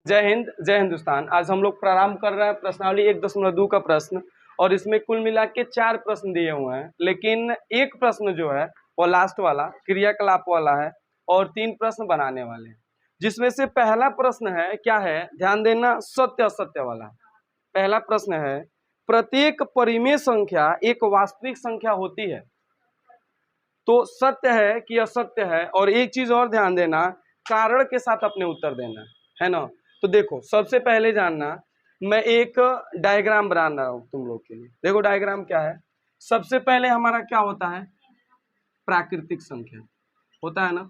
जय हिंद, जय हिंदुस्तान। आज हम लोग प्रारंभ कर रहे हैं प्रश्नावली 1.2 का प्रश्न और इसमें कुल मिला के 4 प्रश्न दिए हुए हैं, लेकिन एक प्रश्न जो है वो लास्ट वाला क्रियाकलाप वाला है और 3 प्रश्न बनाने वाले हैं, जिसमें से पहला प्रश्न है क्या है, ध्यान देना, सत्य असत्य वाला। पहला प्रश्न है, प्रत्येक परिमेय संख्या एक वास्तविक संख्या होती है, तो सत्य है कि असत्य है। और एक चीज और ध्यान देना, कारण के साथ अपने उत्तर देना है ना। तो देखो, सबसे पहले जानना, मैं एक डायग्राम बना रहा हूं तुम लोग के लिए। देखो डायग्राम क्या है। सबसे पहले हमारा क्या होता है, प्राकृतिक संख्या होता है ना,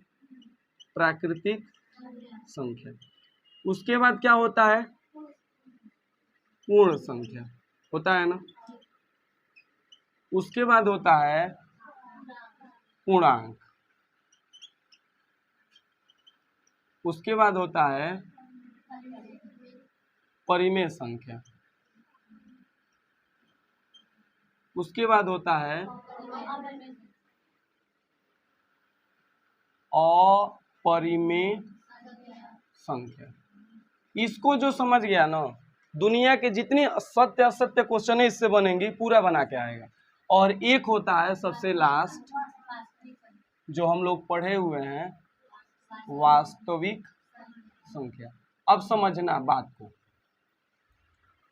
प्राकृतिक संख्या। उसके बाद क्या होता है, पूर्ण संख्या होता है ना। उसके बाद होता है पूर्णांक। उसके बाद होता है परिमेय संख्या। उसके बाद होता है अपरिमेय संख्या। इसको जो समझ गया ना, दुनिया के जितनी सत्य असत्य क्वेश्चन है इससे बनेंगी, पूरा बना के आएगा। और एक होता है सबसे लास्ट जो हम लोग पढ़े हुए हैं, वास्तविक संख्या। अब समझना बात को,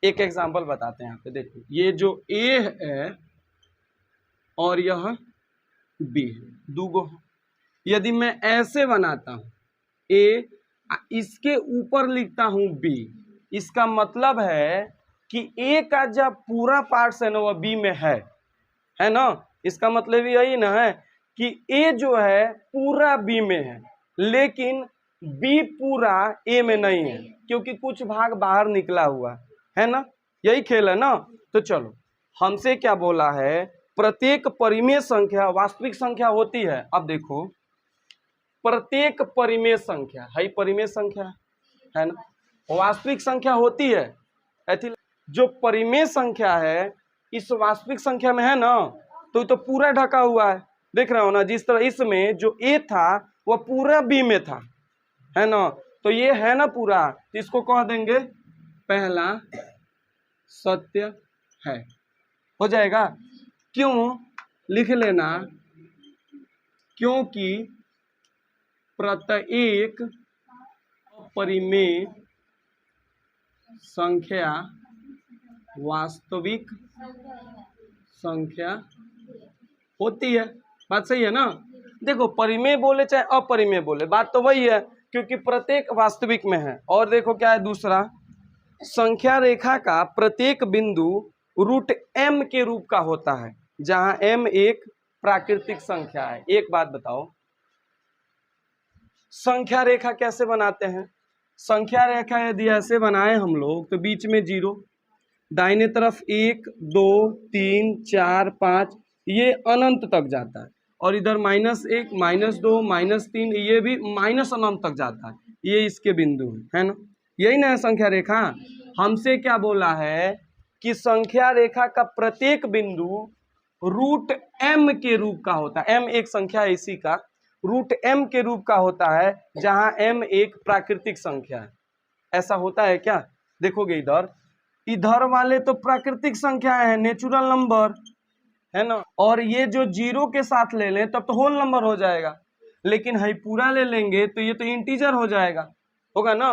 एक एग्जांपल बताते हैं यहाँ पे। देखो, ये जो ए है और यह बी है, दूगो। यदि मैं ऐसे बनाता हूं ए, इसके ऊपर लिखता हूं बी, इसका मतलब है कि ए का जब पूरा पार्ट है ना वह बी में है ना। इसका मतलब यही ना है कि ए जो है पूरा बी में है, लेकिन बी पूरा ए में नहीं है, क्योंकि कुछ भाग बाहर निकला हुआ है ना। यही खेल है ना। तो चलो, हमसे क्या बोला है, प्रत्येक परिमेय संख्या वास्तविक संख्या होती है। अब देखो, प्रत्येक परिमेय संख्या है, परिमेय संख्या है ना, वास्तविक संख्या होती है। जो परिमेय संख्या है इस वास्तविक संख्या में है ना, तो पूरा ढका हुआ है, देख रहे हो ना। जिस तरह इसमें जो ए था वह पूरा बी में था, है ना। तो ये है ना पूरा, तो इसको कह देंगे पहला सत्य है, हो जाएगा। क्यों, लिख लेना, क्योंकि प्रत्येक अपरिमेय संख्या वास्तविक संख्या होती है। बात सही है ना। देखो, परिमेय बोले चाहे अपरिमेय बोले, बात तो वही है, क्योंकि प्रत्येक वास्तविक में है। और देखो क्या है दूसरा, संख्या रेखा का प्रत्येक बिंदु रूट m के रूप का होता है, जहां m एक प्राकृतिक संख्या है। एक बात बताओ, संख्या रेखा कैसे बनाते हैं। संख्या रेखा यदि ऐसे बनाए हम लोग, तो बीच में 0, दाहिने तरफ 1 2 3 4 5, ये अनंत तक जाता है। और इधर -1 -2 -3, ये भी माइनस अनंत तक जाता है। ये इसके बिंदु है ना। यही ना है संख्या रेखा। हमसे क्या बोला है कि संख्या रेखा का प्रत्येक बिंदु रूट m के रूप का होता है। m एक संख्या है, इसी का रूट m के रूप का होता है, जहां m एक प्राकृतिक संख्या है। ऐसा होता है क्या, देखोगे इधर, इधर वाले तो प्राकृतिक संख्या है, नेचुरल नंबर है ना। और ये जो 0 के साथ ले लें तब तो होल नंबर हो जाएगा, लेकिन है पूरा ले लेंगे तो ये तो इंटीजर हो जाएगा, होगा ना,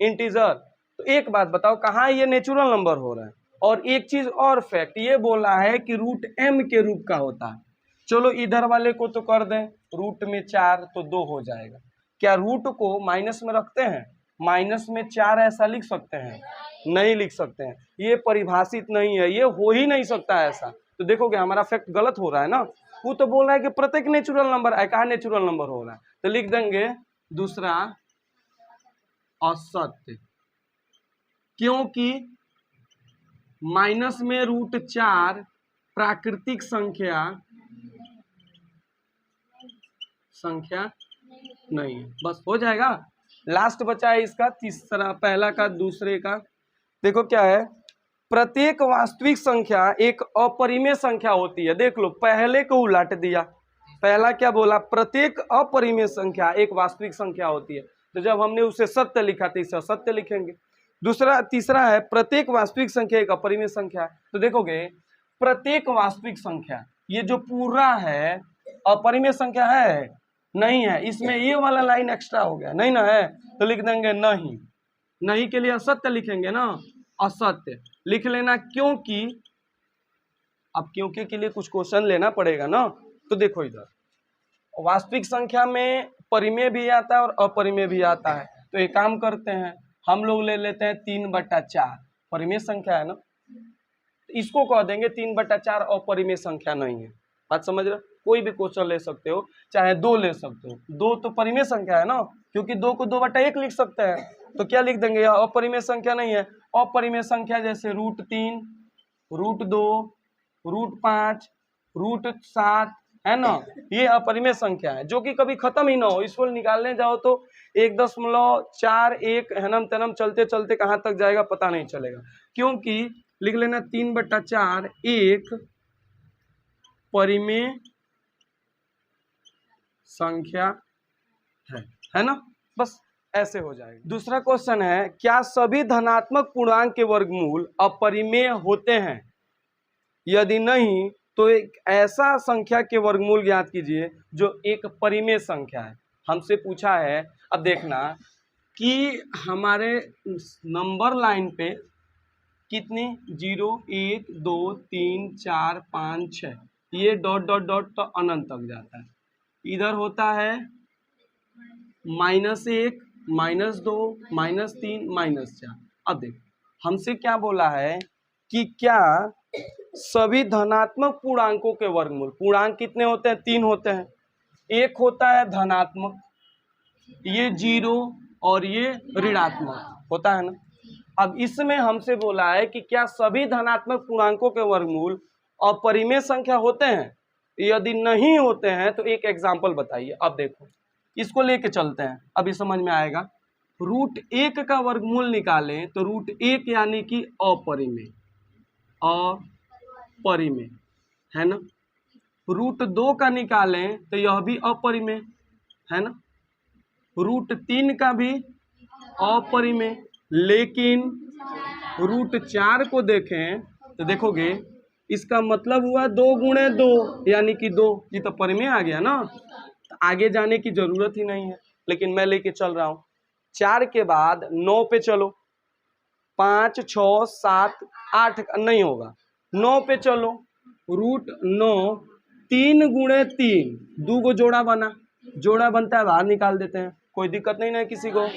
इंटीजर। तो एक बात बताओ, कहाँ ये नेचुरल नंबर हो रहा है। और एक चीज और फैक्ट ये बोला है कि रूट m के रूप का होता है। चलो इधर वाले को तो कर दें, रूट में 4 तो 2 हो जाएगा। क्या रूट को माइनस में रखते हैं, माइनस में 4 ऐसा लिख सकते हैं, नहीं लिख सकते हैं। ये परिभाषित नहीं है, ये हो ही नहीं सकता ऐसा। तो देखोगे हमारा फैक्ट गलत हो रहा है ना। वो तो बोल रहा है कि प्रत्येक नेचुरल नंबर, कहा नेचुरल नंबर हो रहा है, तो लिख देंगे दूसरा असत्य, क्योंकि माइनस में रूट 4 प्राकृतिक संख्या नहीं है। बस हो जाएगा। लास्ट बचा है इसका तीसरा, पहला का दूसरे का। देखो क्या है, प्रत्येक वास्तविक संख्या एक अपरिमेय संख्या होती है। देख लो, पहले को उलट दिया। पहला क्या बोला, प्रत्येक अपरिमेय संख्या एक वास्तविक संख्या होती है। तो जब हमने उसे सत्य लिखा तो इसे असत्य लिखेंगे। तीसरा है प्रत्येक वास्तविक संख्या एक अपरिमेय संख्या है। तो देखोगे प्रत्येक वास्तविक संख्या, ये जो पूरा है अपरिमेय संख्या है नहीं है, इसमें ये वाला लाइन एक्स्ट्रा हो गया, नहीं ना है, तो लिख देंगे नहीं। नहीं के लिए असत्य लिखेंगे ना, असत्य लिख लेना, क्योंकि अब क्योंकि के लिए कुछ क्वेश्चन लेना पड़ेगा ना। तो देखो इधर वास्तविक संख्या में परिमेय भी आता है और अपरिमेय भी आता है। तो एक काम करते हैं, हम लोग ले लेते हैं 3/4, परिमेय संख्या है ना, इसको कह देंगे 3/4 अपरिमेय संख्या नहीं है। बात समझ रहे? कोई भी क्वेश्चन ले सकते हो, चाहे 2 ले सकते हो, 2 तो परिमेय संख्या है ना, क्योंकि 2 को 2/1 लिख सकते हैं। तो क्या लिख देंगे, यह अपरिमेय संख्या नहीं है। अपरिमेय संख्या जैसे √3, √2, √5, √7 है ना, ये अपरिमेय संख्या है जो कि कभी खत्म ही ना हो। इसको निकालने जाओ तो 1.41 हनम तनम चलते चलते कहाँ तक जाएगा पता नहीं चलेगा, क्योंकि लिख लेना 3/4 एक परिमेय संख्या है ना, बस ऐसे हो जाएगा। दूसरा क्वेश्चन है, क्या सभी धनात्मक पूर्णांक के वर्गमूल अपरिमेय होते हैं? यदि नहीं तो एक ऐसा संख्या के वर्गमूल ज्ञात कीजिए जो एक परिमेय संख्या है। हमसे पूछा है, अब देखना कि हमारे नंबर लाइन पे कितनी 0 1 2 3 4 5 6 ये डॉट डॉट डॉट तो अनंत तक जाता है। इधर होता है -1 -2 -3 -4। अब देख हमसे क्या बोला है कि क्या सभी धनात्मक पूर्णांकों के वर्गमूल, पूर्णांक कितने होते हैं? 3 होते हैं। एक होता है धनात्मक, ये 0 और ये ऋणात्मक होता है ना। अब इसमें हमसे बोला है कि क्या सभी धनात्मक पूर्णांकों के वर्गमूल अपरिमेय संख्या होते हैं? यदि नहीं होते हैं तो एक एग्जाम्पल बताइए। अब देखो इसको लेके चलते हैं, अभी समझ में आएगा। √1 का वर्गमूल निकालें तो √1 यानी कि अपरिमेय, अपरिमेय है ना। √2 का निकालें तो यह भी अपरिमेय है ना। √3 का भी अपरिमेय, लेकिन √4 को देखें तो देखोगे इसका मतलब हुआ 2 × 2 यानी कि 2, ये तो परिमेय आ गया ना, तो आगे जाने की जरूरत ही नहीं है, लेकिन मैं लेके चल रहा हूँ। 4 के बाद 9 पे चलो, 5 6 7 8 नहीं होगा, 9 पे चलो, √9 3 × 3 2 को जोड़ा बना, जोड़ा बनता है बाहर निकाल देते हैं, कोई दिक्कत नहीं ना किसी को।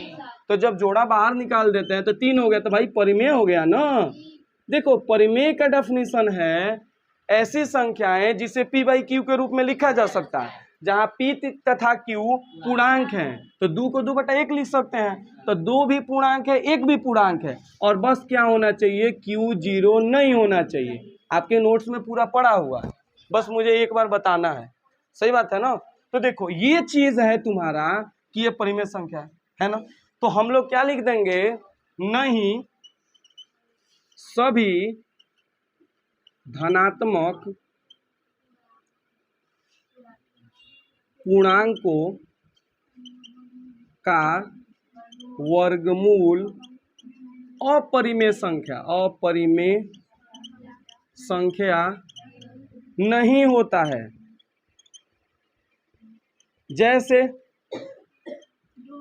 तो जब जोड़ा बाहर निकाल देते हैं तो 3 हो गया, तो भाई परिमेय हो गया ना। देखो परिमेय का डेफिनेशन है ऐसी संख्याएं जिसे p/q के रूप में लिखा जा सकता है, जहां p तथा q पूर्णांक हैं। तो 2 को 2/1 लिख सकते हैं, तो 2 भी पूर्णांक है 1 भी पूर्णांक है, और बस क्या होना चाहिए, q 0 नहीं होना चाहिए। आपके नोट्स में पूरा पड़ा हुआ है, बस मुझे एक बार बताना है, सही बात है ना। तो देखो ये चीज है तुम्हारा कि ये परिमेय संख्या है ना। तो हम लोग क्या लिख देंगे, नहीं सभी धनात्मक पूर्णांकों का वर्गमूल अपरिमेय संख्या नहीं होता है। जैसे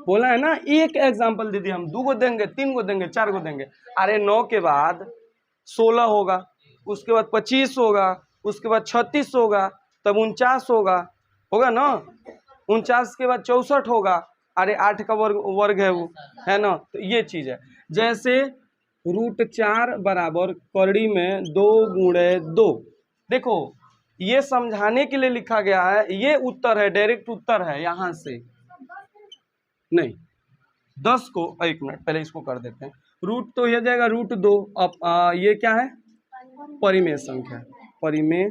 बोला है ना, एक एग्जांपल दे दिया, हम 2 को देंगे, 3 को देंगे, 4 को देंगे। अरे 9 के बाद 16 होगा, उसके बाद 25 होगा, उसके बाद 36 होगा, तब 49 होगा ना, 49 के बाद 64 होगा। अरे 8 का वर्ग है वो, है ना। तो ये चीज है, जैसे √4 बराबर करड़ी में 2 × 2। देखो ये समझाने के लिए लिखा गया है, ये उत्तर है, डायरेक्ट उत्तर है यहाँ से नहीं। 10 को, एक मिनट पहले इसको कर देते हैं, रूट तो यह जाएगा √2। अब ये क्या है, परिमेय संख्या, परिमेय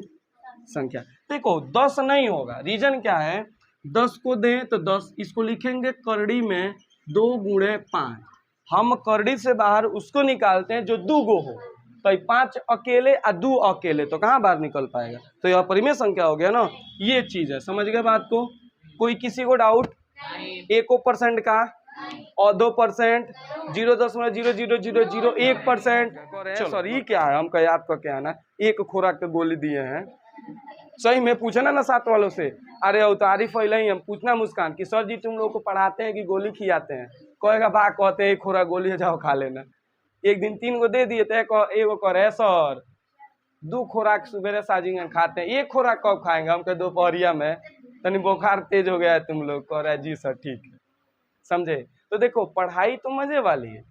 संख्या। देखो 10 नहीं होगा, रीजन क्या है, 10 को दें तो 10, इसको लिखेंगे करड़ी में 2 × 5। हम करड़ी से बाहर उसको निकालते हैं जो 2 गो हो, तो 5 अकेले और 2 अकेले, तो कहाँ बाहर निकल पाएगा, तो यह परिमेय संख्या हो गया ना। ये चीज है, समझ गए बात को। कोई किसी को डाउट 1% का, और 2%, 0.00001%। सॉरी क्या है, हमको याद करके आना, एक खुराक के गोली दिए हैं। सही में पूछना ना साथ वालों से, अरे उतारी फैला ही हम पूछना मुस्कान कि सर जी तुम लोग को पढ़ाते हैं कि गोली खिलाते हैं? कहेगा बा कहते हैं एक खुराक गोली है, जाओ खा लेना। एक दिन 3 गो दे दिए थे, एगो करे सर 2 खुराक सुबह साजिंग खाते हैं, एक खुराक कब खाएंगे? हम कहे दोपहरिया में, तनी बुखार तेज हो गया है तुम लोग। कह रहा है जी सर ठीक है, समझे? तो देखो पढ़ाई तो मजे वाली है,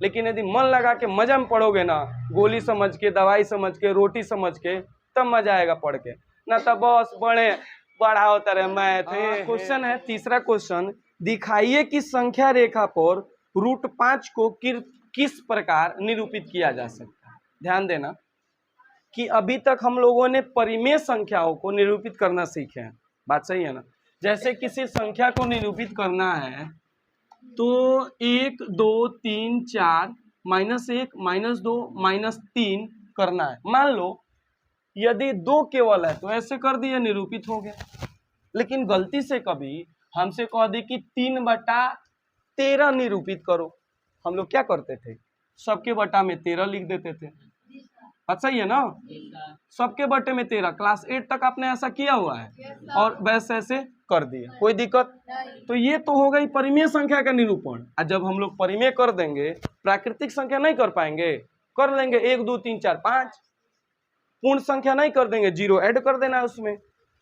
लेकिन यदि मन लगा के मजा में पढ़ोगे ना, गोली समझ के, दवाई समझ के, रोटी समझ के, तब मजा आएगा पढ़ के। ना तो बस बड़ा होता रहे मैथ। क्वेश्चन है तीसरा क्वेश्चन, दिखाइए कि संख्या रेखा पर √5 को किस प्रकार निरूपित किया जा सकता है। ध्यान देना कि अभी तक हम लोगों ने परिमेय संख्याओं को निरूपित करना सीखे हैं, बात सही है ना? जैसे किसी संख्या को निरूपित करना है तो 1 2 3 4 -1 -2 -3 करना है। मान लो यदि 2 केवल है तो ऐसे कर दिए, निरूपित हो गया। लेकिन गलती से कभी हमसे कह दी कि 3/13 निरूपित करो, हम लोग क्या करते थे? सबके बटा में 13 लिख देते थे। अच्छा ही है ना? सबके बटे में 13, क्लास 8 तक आपने ऐसा किया हुआ है और वैसे ऐसे कर दिया, कोई दिक्कत? तो ये तो हो गई परिमेय संख्या का निरूपण। और जब हम लोग परिमेय कर देंगे, प्राकृतिक संख्या नहीं कर पाएंगे, कर लेंगे 1 2 3 4 5। पूर्ण संख्या नहीं कर देंगे, 0 ऐड कर देना है उसमें,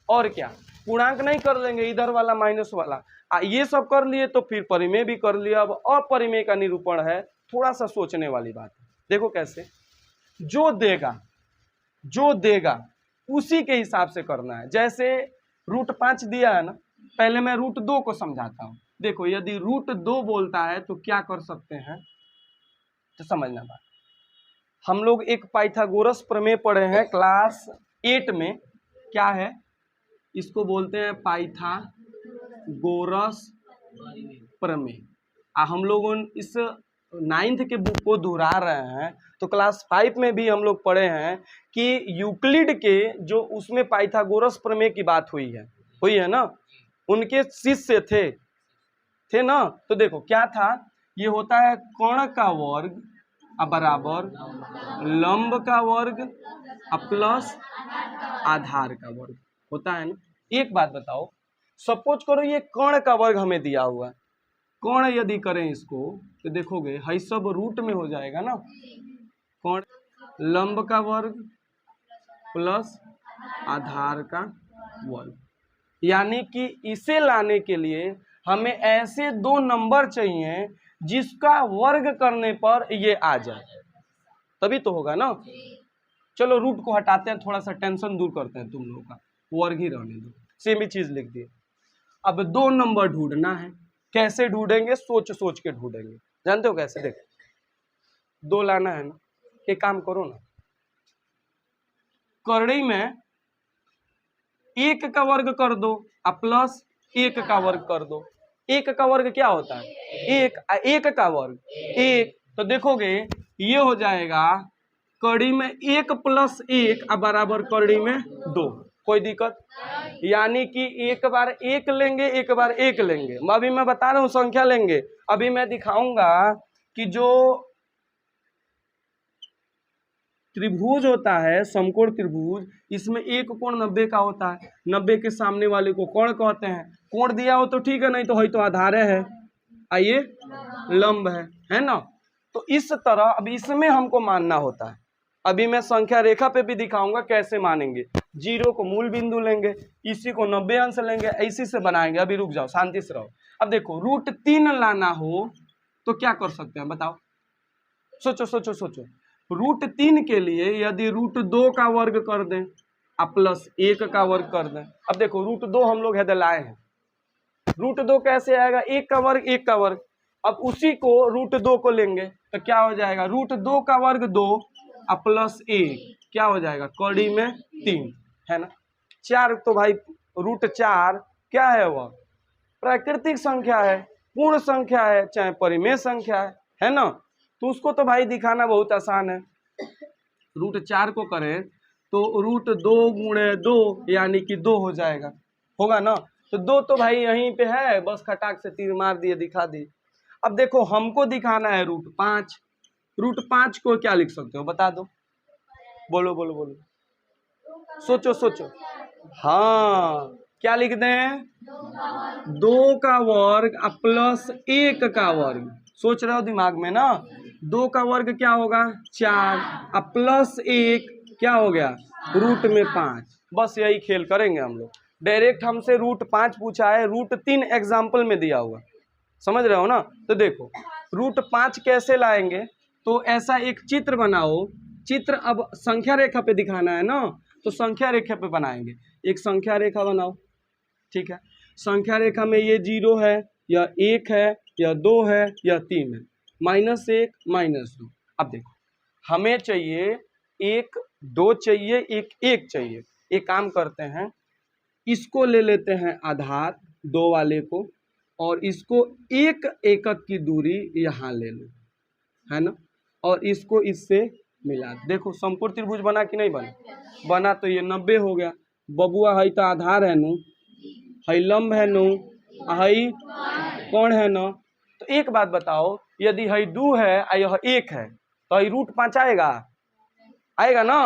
और क्या? पूर्णांक नहीं कर लेंगे, इधर वाला माइनस वाला। ये सब कर लिए तो फिर परिमेय भी कर लिया। अब अपरिमेय का निरूपण है, थोड़ा सा सोचने वाली बात है। देखो कैसे, जो देगा उसी के हिसाब से करना है। जैसे √5 दिया है ना, पहले मैं √2 को समझाता हूँ। देखो यदि √2 बोलता है तो क्या कर सकते हैं, तो समझना बात। हम लोग एक पाइथागोरस प्रमेय पढ़े हैं क्लास 8 में, क्या है इसको बोलते हैं पाइथागोरस प्रमेय। हम लोग इस 9th के बुक को दोहरा रहे हैं, तो क्लास 5 में भी हम लोग पढ़े हैं कि यूक्लिड के जो उसमें पाइथागोरस प्रमेय की बात हुई है ना, उनके शिष्य थे ना। तो देखो क्या था, ये होता है कोण का वर्ग बराबर लंब का वर्ग प्लस आधार का वर्ग होता है ना। एक बात बताओ, सपोज करो ये कोण का वर्ग हमें दिया हुआ है, कोण यदि करें इसको तो देखोगे है सब रूट में हो जाएगा ना। कोण लंब का वर्ग प्लस आधार का वर्ग, यानी कि इसे लाने के लिए हमें ऐसे 2 नंबर चाहिए जिसका वर्ग करने पर ये आ जाए, तभी तो होगा ना। चलो रूट को हटाते हैं, थोड़ा सा टेंशन दूर करते हैं तुम लोगों का, वर्ग ही रहने दो, सेम ही चीज लिख दिए। अब 2 नंबर ढूंढना है, कैसे ढूंढेंगे? सोच सोच के ढूंढेंगे। जानते हो कैसे? देख 2 लाना है ना, एक काम करो ना, करड़ी में 1 का वर्ग कर दो प्लस 1 का वर्ग कर दो। 1 का वर्ग क्या होता है? 1 का वर्ग 1। तो देखोगे ये हो जाएगा कड़ी में 1 + 1 बराबर कड़ी में 2। कोई दिक्कत? यानी कि एक बार 1 लेंगे, एक बार 1 लेंगे। अभी मैं बता रहा हूँ संख्या लेंगे। अभी मैं दिखाऊंगा कि जो त्रिभुज होता है, समकोण त्रिभुज, इसमें एक कोण 90 का होता है। 90 के सामने वाले को कोण कहते हैं। कोण दिया हो तो ठीक है, नहीं तो तो आधार है, आइए लंब है ना। तो इस तरह अब इसमें हमको मानना होता है। अभी मैं संख्या रेखा पे भी दिखाऊंगा कैसे मानेंगे। 0 को मूल बिंदु लेंगे, इसी को 90 अंश लेंगे, इसी से बनाएंगे। अभी रुक जाओ, शांति से रहो। अब देखो √3 लाना हो तो क्या कर सकते हैं बताओ? सोचो सोचो सोचो। √3 के लिए यदि √2 का वर्ग कर दें प्लस 1 का वर्ग कर दें। अब देखो √2 हम लोग है लाए हैं, √2 कैसे आएगा? 1 का वर्ग 1 का वर्ग। अब उसी को √2 को लेंगे तो क्या हो जाएगा? √2 का वर्ग 2 प्लस 1 क्या हो जाएगा? कड़ी में 3 है ना। 4 तो भाई √4 क्या है? वह प्राकृतिक संख्या है, पूर्ण संख्या है, चाहे परिमेय संख्या है ना। तो उसको तो भाई दिखाना बहुत आसान है। √4 को करें तो √2 × 2 यानी कि 2 हो जाएगा, होगा ना। तो 2 तो भाई यहीं पे है, बस खटाक से तीर मार दिए, दिखा दी। अब देखो हमको दिखाना है √5। √5 को क्या लिख सकते हो बता दो, बोलो बोलो बोलो, सोचो सोचो। हाँ, क्या लिख दें? 2 का वर्ग प्लस 1 का वर्ग। सोच रहे हो दिमाग में ना? 2 का वर्ग क्या होगा? 4 प्लस 1 क्या हो गया? √5। बस यही खेल करेंगे हम लोग। डायरेक्ट हमसे √5 पूछा है, √3 एग्जाम्पल में दिया हुआ, समझ रहे हो ना? तो देखो √5 कैसे लाएंगे, तो ऐसा एक चित्र बनाओ। चित्र अब संख्या रेखा पे दिखाना है ना, तो संख्या रेखा पे बनाएंगे। एक संख्या रेखा बनाओ, ठीक है। संख्या रेखा में ये 0 है, या 1 है, या 2 है, या 3 है, -1 -2। अब देखो हमें चाहिए 1 2 चाहिए, 1 1 चाहिए। एक काम करते हैं, इसको ले लेते हैं आधार 2 वाले को, और इसको 1 एकक की दूरी यहाँ ले लो, है ना, और इसको इससे मिला। देखो समकोण त्रिभुज बना कि नहीं बना? बना। तो ये 90 हो गया। बबुआ है तो आधार है नु, है लंब है नु, है कोण है न। तो एक बात बताओ, यदि है 2 है और यह 1 है, तो ये √5 आएगा? आएगा ना?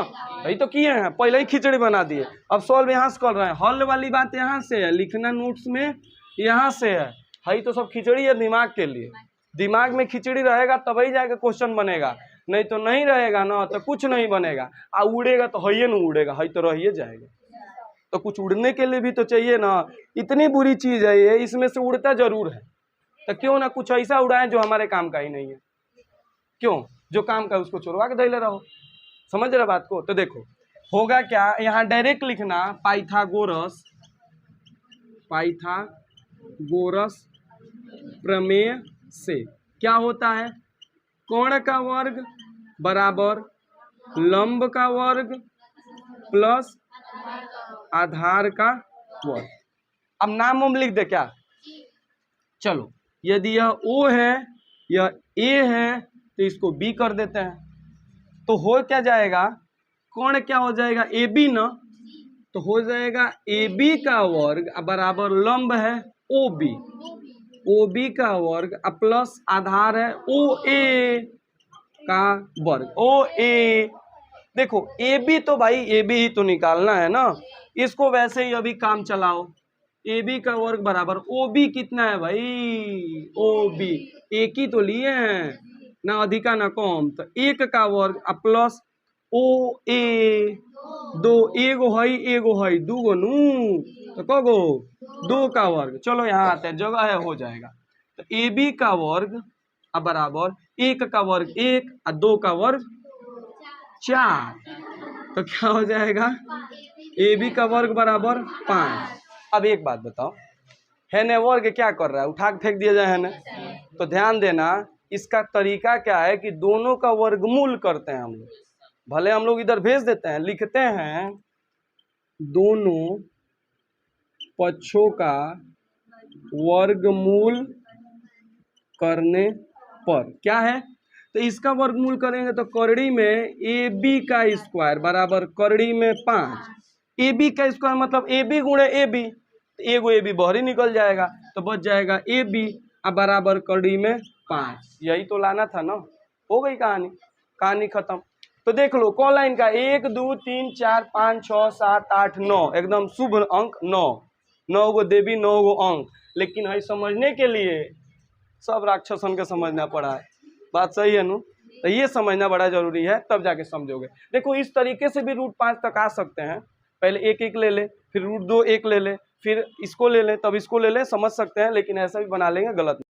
यही तो किए हैं, पहले ही खिचड़ी बना दिए। अब सॉल्व यहाँ से कर रहे हैं। हल वाली बात यहाँ से है, लिखना नोट्स में यहाँ से है तो सब खिचड़ी है दिमाग के लिए। दिमाग में खिचड़ी रहेगा तभी जाके क्वेश्चन बनेगा, नहीं तो नहीं रहेगा ना तो कुछ नहीं बनेगा। आ उड़ेगा तो है ना, उड़ेगा है तो रहिए जाएगा। तो कुछ उड़ने के लिए भी तो चाहिए ना। इतनी बुरी चीज है ये, इसमें से उड़ता जरूर है, तो क्यों ना कुछ ऐसा उड़ाएं जो हमारे काम का ही नहीं है। क्यों? जो काम का है उसको चुरवा के धैले रहो। समझ रहे बात को? तो देखो होगा क्या, यहाँ डायरेक्ट लिखना पाइथागोरस प्रमेय से क्या होता है? कोण का वर्ग बराबर लंब का वर्ग प्लस आधार का वर्ग। अब नाम हम लिख दे क्या? चलो, यदि यह O है, यह A है, तो इसको B कर देते हैं। तो हो क्या जाएगा? कोण क्या हो जाएगा? AB ना। तो हो जाएगा AB का वर्ग बराबर लंब है OB का वर्ग प्लस आधार है OA का वर्ग, OA। देखो AB तो भाई AB ही तो निकालना है ना, इसको वैसे ही अभी काम चलाओ। AB का वर्ग बराबर OB कितना है भाई? OB एक ही तो लिए हैं ना, अधिका ना कम। तो 1 का वर्ग प्लस OA 2, एगो है दूगो नू, तो कगो 2 का वर्ग। चलो यहाँ आते हैं, जगह है हो जाएगा। तो AB का वर्ग बराबर 1 का वर्ग 1 और 2 का वर्ग 4। तो क्या हो जाएगा? AB का वर्ग बराबर 5। अब एक बात बताओ, है ने वर्ग क्या कर रहा है? उठा के फेंक दिया जाए है ना। तो ध्यान देना, इसका तरीका क्या है कि दोनों का वर्गमूल करते हैं हम लोग। भले हम लोग इधर भेज देते हैं, लिखते हैं दोनों पक्षों का वर्गमूल करने पर क्या है? तो इसका वर्गमूल करेंगे तो करड़ी में AB का स्क्वायर बराबर करड़ी में 5। AB का स्क्वायर मतलब AB गुणे AB, एगो AB बाहर निकल जाएगा, तो बच जाएगा AB बराबर करड़ी में 5। यही तो लाना था ना। हो गई कहानी खत्म। तो देख लो कौन लाइन का 1 2 3 4 5 6 7 8 9, एकदम शुभ अंक 9 गो देवी 9 गो अंक। लेकिन है समझने के लिए सब राक्षसन के समझना पड़ा है। बात सही है नु? तो ये समझना बड़ा जरूरी है, तब जाके समझोगे। देखो इस तरीके से भी √5 तक आ सकते हैं। पहले 1 1 ले ले, फिर √2 1 ले ले, फिर इसको ले ले, तब इसको ले ले, समझ सकते हैं। लेकिन ऐसा भी बना लेंगे, गलत नहीं।